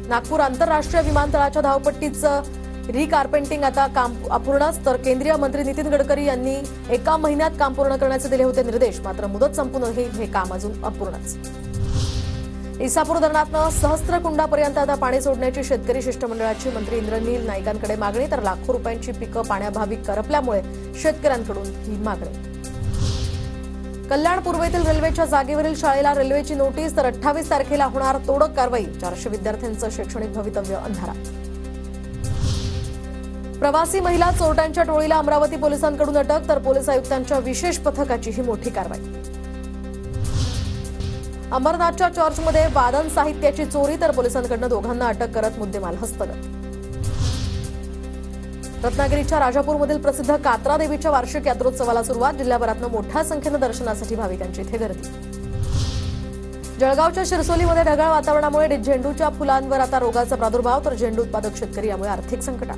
नागपूर आंतरराष्ट्रीय विमानतळाच्या धावपट्टीचं रिकार्पेंटिंग आता काम अपूर्णच, तर केंद्रीय मंत्री नितीन गडकरी यांनी 1 महिन्यात काम पूर्ण करण्याचे दिले होते निर्देश, मात्र मुदत संपूनही हे काम अजून अपूर्णच. इसापूर धरणातनं सहस्त्रकुंडापर्यंत आता पाणी सोडण्याची शेतकरी शिष्टमंडळाची मंत्री इंद्रनील नाईकांकडे मागणी, तर लाखो रुपयांची पिकं पाण्याभावी करपल्यामुळे शेतकऱ्यांकडून ही मागणी. कल्याण पूर्वेतील रेल्वेच्या जागेवरील शाळेला रेल्वेची नोटीस, तर 28 तारखेला होणार तोडक कारवाई. 400 विद्यार्थ्यांचं शैक्षणिक भवितव्य अंधारात. प्रवासी महिला चोरट्यांच्या टोळीला अमरावती पोलिसांकडून अटक, तर पोलीस आयुक्तांच्या विशेष पथकाची ही मोठी कारवाई. अमरनाथच्या चर्चमध्ये वादन साहित्याची चोरी, तर पोलिसांकडून दोघांना अटक करत मुद्देमाल हस्तगत. रत्नागिरीच्या राजापूरमधील प्रसिद्ध कात्रा देवीच्या वार्षिक यात्रोत्सवाला सुरुवात. जिल्ह्याभरातून मोठ्या संख्येनं दर्शनासाठी भाविकांची इथे गर्दी. जळगावच्या शिरसोलीमध्ये ढगाळ वातावरणामुळे झेंडूच्या फुलांवर आता रोगाचा प्रादुर्भाव, तर झेंडू उत्पादक शेतकरी यामुळे आर्थिक संकटात.